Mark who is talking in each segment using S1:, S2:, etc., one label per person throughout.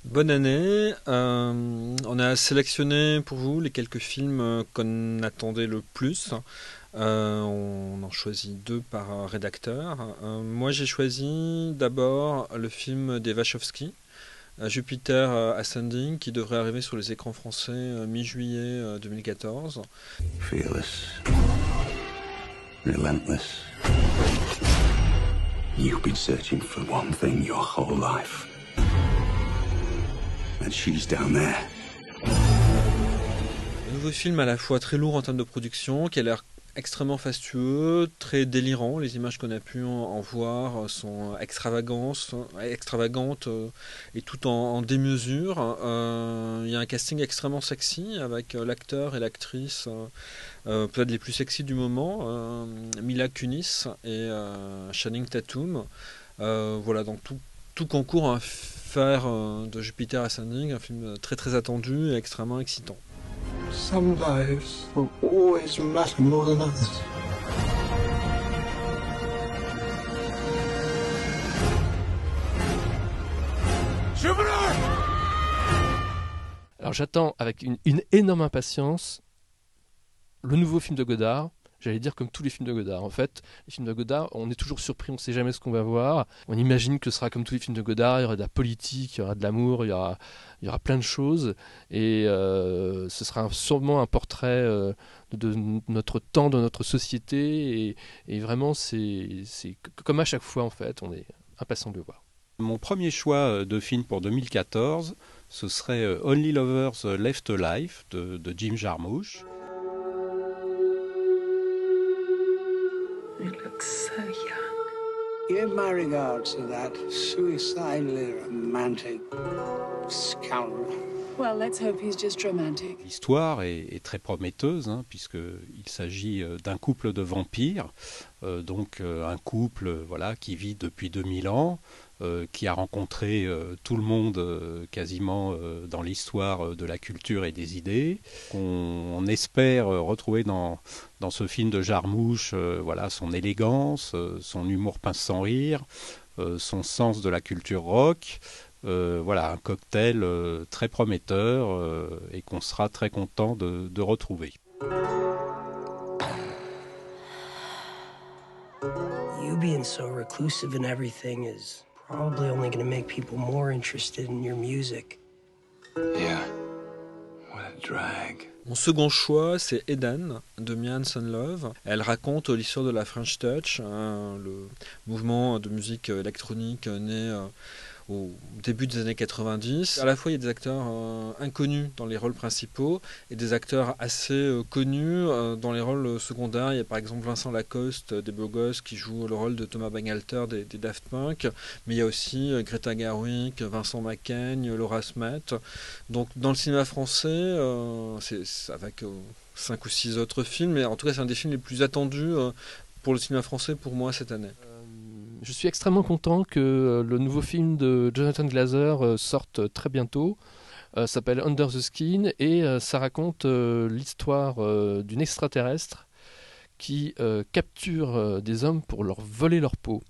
S1: Bonne année. On a sélectionné pour vous les quelques films qu'on attendait le plus. On en choisit deux par rédacteur. Moi, j'ai choisi d'abord le film des Wachowski, Jupiter Ascending, qui devrait arriver sur les écrans français mi-juillet 2014.
S2: Fearless, relentless. You've been searching for one thing your whole life. And she's down there.
S1: Un nouveau film à la fois très lourd en termes de production, qui a l'air extrêmement fastueux, très délirant. Les images qu'on a pu en voir sont extravagantes et tout en démesure. Il y a un casting extrêmement sexy avec l'acteur et l'actrice peut-être les plus sexy du moment, Mila Kunis et Channing Tatum. Voilà, donc tout concourt à faire de Jupiter Ascending un film très très attendu et extrêmement excitant.
S3: Some lives will always matter more than others.
S4: Alors j'attends avec une énorme impatience le nouveau film de Godard. J'allais dire comme tous les films de Godard. En fait, les films de Godard, on est toujours surpris, on ne sait jamais ce qu'on va voir. On imagine que ce sera comme tous les films de Godard, il y aura de la politique, il y aura de l'amour, il y aura plein de choses. Et ce sera sûrement un portrait de notre temps, de notre société. Et vraiment, c'est comme à chaque fois, en fait, on est impatient de le voir.
S5: Mon premier choix de film pour 2014, ce serait Only Lovers Left Alive de Jim Jarmusch.
S6: You look so young.
S3: Give my regards to that suicidally romantic scoundrel.
S6: Well, let's hope he's just romantic.
S5: L'histoire est très prometteuse, puisqu'il s'agit d'un couple de vampires, donc un couple qui vit depuis 2000 ans, qui a rencontré tout le monde quasiment dans l'histoire de la culture et des idées. On espère retrouver dans ce film de Jarmusch son élégance, son humour pince sans rire, son sens de la culture rock. Un cocktail très prometteur et qu'on sera très content de retrouver.
S7: You being so reclusive and everything is probably only going to make people more interested in your music.
S2: Yeah. What a drag.
S1: Mon second choix, c'est Eden de Mia Hansen-Løve. Elle raconte l'histoire de la French Touch, le mouvement de musique électronique né au début des années 90. À la fois, il y a des acteurs inconnus dans les rôles principaux et des acteurs assez connus dans les rôles secondaires. Il y a par exemple Vincent Lacoste des Beaux Gosses qui joue le rôle de Thomas Bangalter des Daft Punk, mais il y a aussi Greta Gerwig, Vincent Macaigne, Laura Smet. Donc dans le cinéma français, c'est avec 5 ou 6 autres films, mais en tout cas c'est un des films les plus attendus pour le cinéma français pour moi cette année.
S4: Je suis extrêmement content que le nouveau film de Jonathan Glazer sorte très bientôt. S'appelle Under the Skin et ça raconte l'histoire d'une extraterrestre qui capture des hommes pour leur voler leur peau.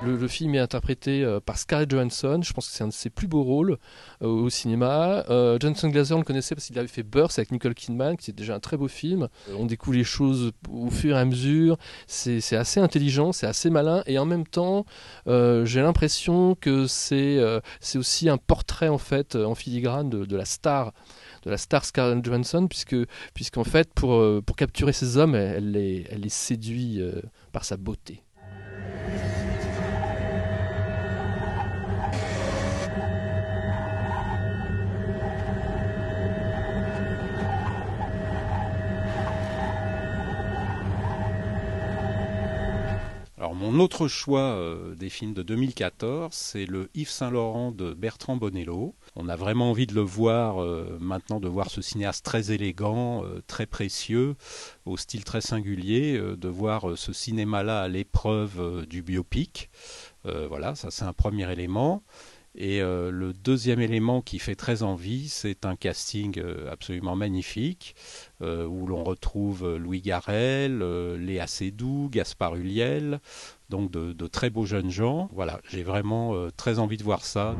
S4: Le film est interprété par Scarlett Johansson. Je pense que c'est un de ses plus beaux rôles au cinéma. Jonathan Glazer, on le connaissait parce qu'il avait fait Burst avec Nicole Kidman, qui est déjà un très beau film. On découvre les choses au fur et à mesure. C'est assez intelligent, c'est assez malin. Et en même temps, j'ai l'impression que c'est aussi un portrait en fait en filigrane de la star. De la star Scarlett Johansson, puisqu'en fait, pour capturer ces hommes, elle les séduit par sa beauté.
S5: Alors mon autre choix des films de 2014, c'est le Yves Saint-Laurent de Bertrand Bonello. On a vraiment envie de le voir maintenant, de voir ce cinéaste très élégant, très précieux, au style très singulier, de voir ce cinéma-là à l'épreuve du biopic. Ça c'est un premier élément. Et le deuxième élément qui fait très envie, c'est un casting absolument magnifique, où l'on retrouve Louis Garrel, Léa Seydoux, Gaspard Ulliel, donc de très beaux jeunes gens. Voilà, j'ai vraiment très envie de voir ça.